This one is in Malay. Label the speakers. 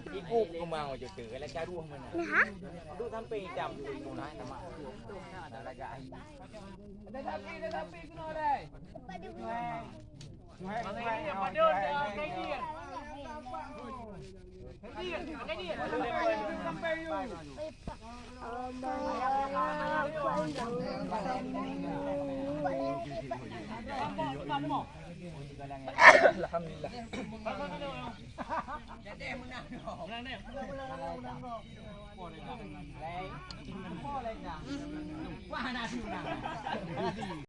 Speaker 1: Ibu kemau je tu, kalau caruh mana? Nah. Duk sampai jam tu nak nama. Ada lagi. Ada tapi kena dah. Pada buat. Mana pada kai dia. Sampai you. Alhamdulillah. Jadi menang. Menang. Boleh tak? Boleh tak? Wah nak menang.